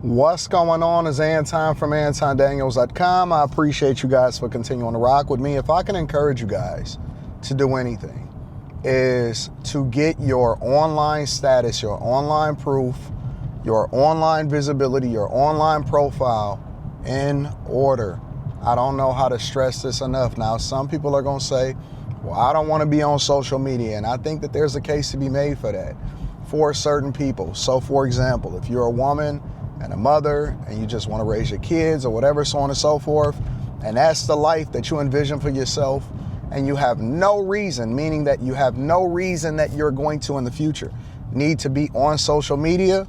What's going on? Is Anton from antondaniels.com. I appreciate you guys for continuing to rock with me. If I can encourage you guys to do anything, is to get your online status, your online proof, your online visibility, your online profile in order. I don't know how to stress this enough. Now, some people are going to say, well, I don't want to be on social media. And I think that there's a case to be made for that for certain people. So, for example, if you're a woman and a mother and you just want to raise your kids or whatever, so on and so forth, and that's the life that you envision for yourself, and you have no reason, meaning that you have no reason that you're going to in the future need to be on social media,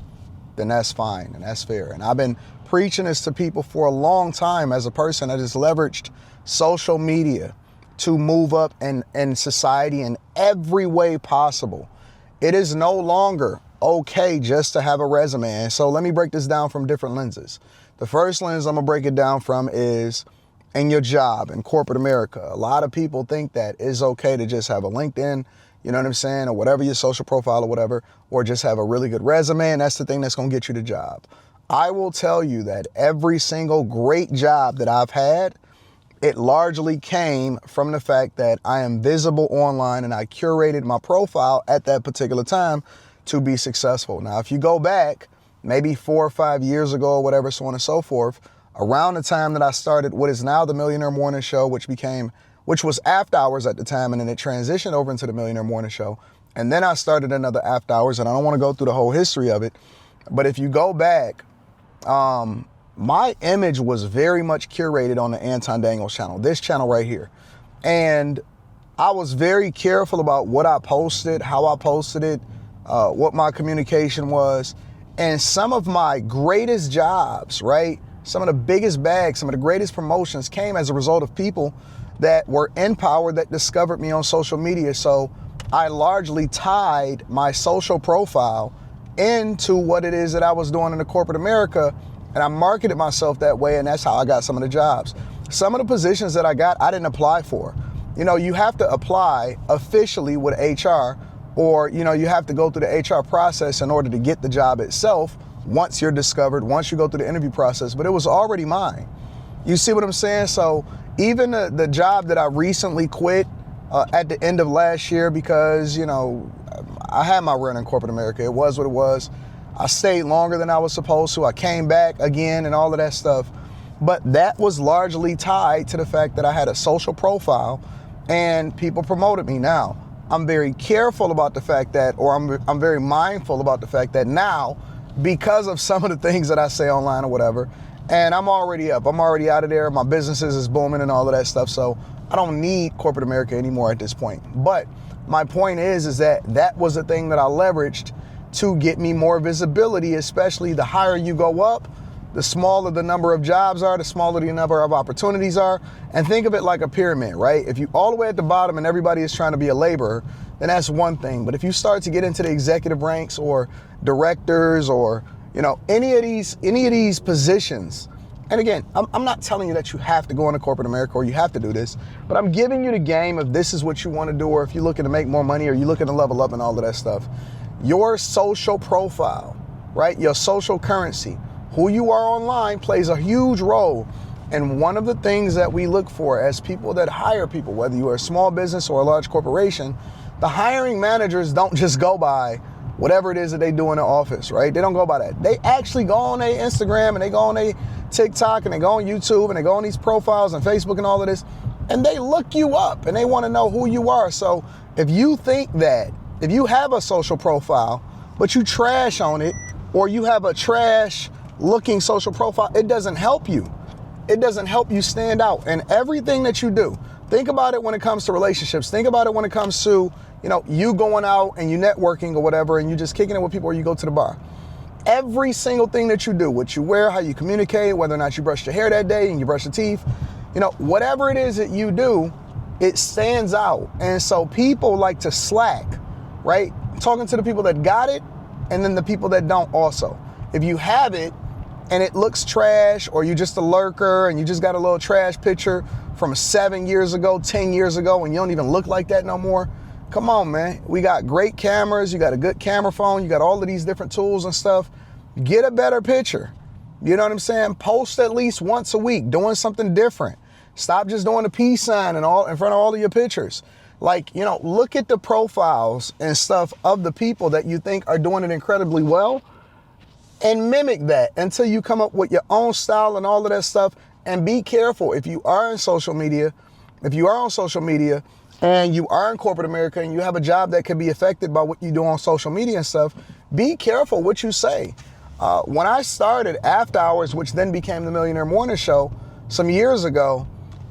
then that's fine and that's fair. And I've been preaching this to people for a long time as a person that has leveraged social media to move up in society in every way possible. It is no longer okay just to have a resume. And so let me break this down from different lenses. The first lens I'm gonna break it down from is in your job in corporate America. A lot of people think that it's okay to just have a LinkedIn, you know what I'm saying, or whatever your social profile or whatever, or just have a really good resume, and that's the thing that's gonna get you the job. I will tell you that every single great job that I've had, it largely came from the fact that I am visible online and I curated my profile at that particular time to be successful. Now, if you go back maybe 4 or 5 years ago or whatever, so on and so forth, around the time that I started what is now the Millionaire Morning Show, which was After Hours at the time, and then it transitioned over into the Millionaire Morning Show. And then I started another After Hours, and I don't want to go through the whole history of it, but if you go back, my image was very much curated on the Anton Daniels channel, this channel right here. And I was very careful about what I posted, how I posted it, what my communication was. And some of my greatest jobs, right? Some of the biggest bags, some of the greatest promotions came as a result of people that were in power that discovered me on social media. So I largely tied my social profile into what it is that I was doing in the corporate America. And I marketed myself that way, and that's how I got some of the jobs. Some of the positions that I got, I didn't apply for. You know, you have to apply officially with HR, or, you know, you have to go through the HR process in order to get the job itself once you're discovered, once you go through the interview process, but it was already mine. You see what I'm saying? So even the job that I recently quit at the end of last year, because, you know, I had my run in corporate America. It was what it was. I stayed longer than I was supposed to. I came back again and all of that stuff. But that was largely tied to the fact that I had a social profile and people promoted me. Now, I'm very careful about the fact that, or I'm very mindful about the fact that now, because of some of the things that I say online or whatever, and I'm already up, I'm already out of there, my businesses is booming and all of that stuff, so I don't need corporate America anymore at this point. But my point is that that was a thing that I leveraged to get me more visibility, especially the higher you go up, the smaller the number of jobs are, the smaller the number of opportunities are. And think of it like a pyramid, right? If you all the way at the bottom and everybody is trying to be a laborer, then that's one thing. But if you start to get into the executive ranks or directors or, you know, any of these positions, and again, I'm not telling you that you have to go into corporate America or you have to do this, but I'm giving you the game if this is what you want to do, or if you're looking to make more money or you're looking to level up and all of that stuff. Your social profile, right? Your social currency, who you are online, plays a huge role. And one of the things that we look for as people that hire people, whether you are a small business or a large corporation, the hiring managers don't just go by whatever it is that they do in the office, right? They don't go by that. They actually go on their Instagram and they go on their TikTok and they go on YouTube and they go on these profiles and Facebook and all of this, and they look you up and they want to know who you are. So if you think that if you have a social profile, but you trash on it, or you have a trash looking social profile, it doesn't help you. It doesn't help you stand out in everything that you do. Think about it when it comes to relationships. Think about it when it comes to, you know, you going out and you networking or whatever, and you just kicking it with people, or you go to the bar. Every single thing that you do, what you wear, how you communicate, whether or not you brush your hair that day and you brush your teeth, you know, whatever it is that you do, it stands out. And so people like to slack, right? Talking to the people that got it and then the people that don't also. If you have it and it looks trash, or you just a lurker and you just got a little trash picture from 7 years ago, 10 years ago, and you don't even look like that no more, come on, man. We got great cameras. You got a good camera phone. You got all of these different tools and stuff. Get a better picture. You know what I'm saying? Post at least once a week, doing something different. Stop just doing the peace sign and all in front of all of your pictures. Like, you know, look at the profiles and stuff of the people that you think are doing it incredibly well and mimic that until you come up with your own style and all of that stuff. And be careful if you are in social media, if you are on social media and you are in corporate America and you have a job that can be affected by what you do on social media and stuff, be careful what you say. When I started After Hours, which then became the Millionaire Morning Show some years ago,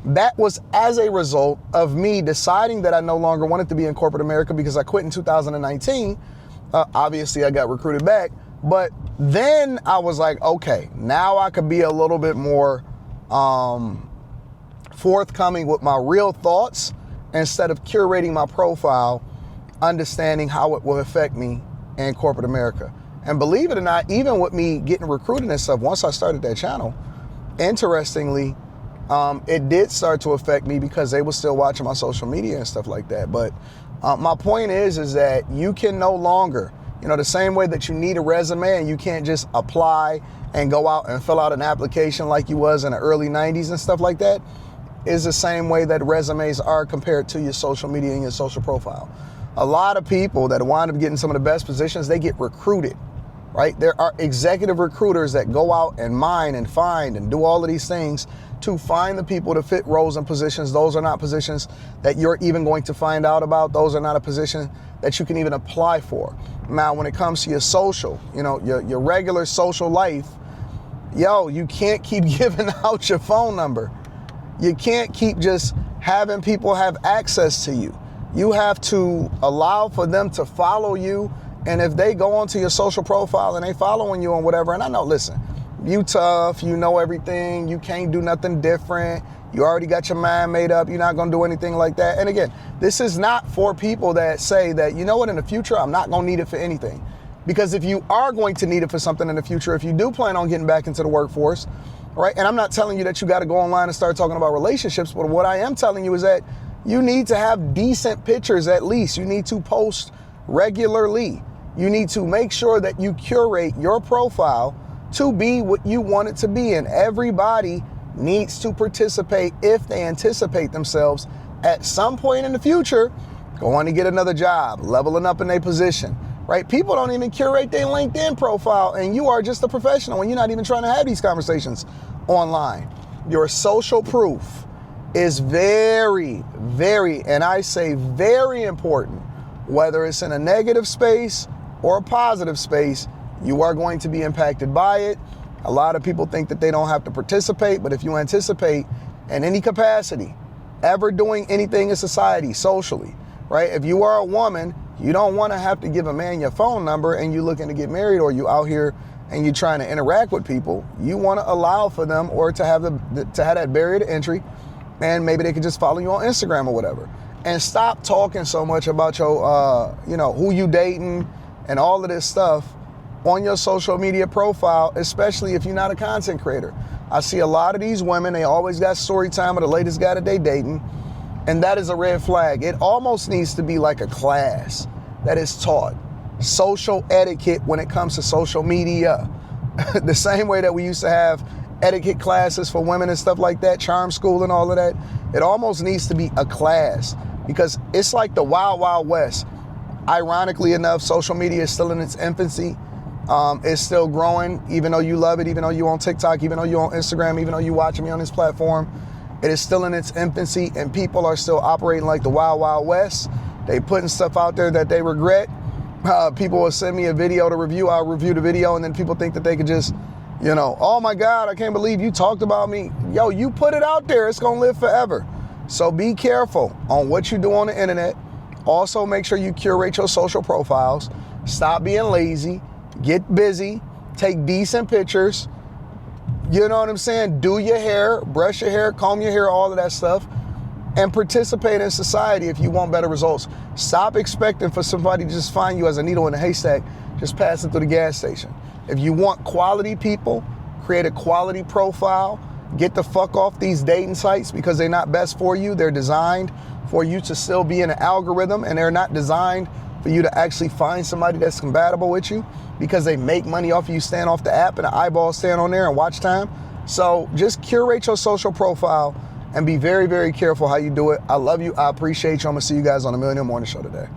that was as a result of me deciding that I no longer wanted to be in corporate America because I quit in 2019. Obviously, I got recruited back. But then I was like, okay, now I could be a little bit more forthcoming with my real thoughts instead of curating my profile, understanding how it will affect me in corporate America. And believe it or not, even with me getting recruited and stuff, once I started that channel, interestingly, it did start to affect me because they were still watching my social media and stuff like that. But my point is that you can no longer, you know, the same way that you need a resume and you can't just apply and go out and fill out an application like you was in the early 90s and stuff like that, is the same way that resumes are compared to your social media and your social profile. A lot of people that wind up getting some of the best positions, they get recruited, right? There are executive recruiters that go out and mine and find and do all of these things to find the people to fit roles and positions. Those are not positions that you're even going to find out about. Those are not a position that you can even apply for. Now, when it comes to your social, you know, your regular social life, yo, you can't keep giving out your phone number. You can't keep just having people have access to you. You have to allow for them to follow you. And if they go onto your social profile and they following you on whatever, and I know, listen, you tough, you know everything, you can't do nothing different, you already got your mind made up, you're not gonna do anything like that. And again, this is not for people that say that, you know what, in the future, I'm not gonna need it for anything. Because if you are going to need it for something in the future, if you do plan on getting back into the workforce, right, and I'm not telling you that you gotta go online and start talking about relationships, but what I am telling you is that you need to have decent pictures at least. You need to post regularly. You need to make sure that you curate your profile to be what you want it to be. And everybody needs to participate if they anticipate themselves at some point in the future going to get another job, leveling up in their position, right? People don't even curate their LinkedIn profile, and you are just a professional and you're not even trying to have these conversations online. Your social proof is very, very, and I say very important, whether it's in a negative space or a positive space. You are going to be impacted by it. A lot of people think that they don't have to participate, but if you anticipate in any capacity, ever doing anything in society, socially, right? If you are a woman, you don't want to have to give a man your phone number and you looking to get married, or you out here and you're trying to interact with people. You want to allow for them or to have that barrier to entry, and maybe they could just follow you on Instagram or whatever. And stop talking so much about your, who you dating and all of this stuff on your social media profile, especially if you're not a content creator. I see a lot of these women, they always got story time with the latest guy that they dating, and that is a red flag. It almost needs to be like a class that is taught. Social etiquette when it comes to social media. The same way that we used to have etiquette classes for women and stuff like that, charm school and all of that. It almost needs to be a class because it's like the wild, wild west. Ironically enough, social media is still in its infancy. It's still growing, even though you love it, even though you're on TikTok, even though you're on Instagram, even though you're watching me on this platform. It is still in its infancy, and people are still operating like the wild, wild west. They putting stuff out there that they regret. People will send me a video to review. I'll review the video, and then people think that they could just, oh my God, I can't believe you talked about me. Yo, you put it out there. It's going to live forever. So be careful on what you do on the internet. Also, make sure you curate your social profiles. Stop being lazy. Get busy. Take decent pictures. You know what I'm saying? Do your hair, brush your hair, comb your hair, all of that stuff. And participate in society if you want better results. Stop expecting for somebody to just find you as a needle in a haystack, just passing through the gas station. If you want quality people, create a quality profile. Get the fuck off these dating sites because they're not best for you. They're designed for you to still be in an algorithm, and they're not designed for you to actually find somebody that's compatible with you, because they make money off of you staying off the app and the eyeballs staying on there and watch time. So just curate your social profile and be very, very careful how you do it. I love you. I appreciate you. I'm going to see you guys on the Millionaire Morning Show today.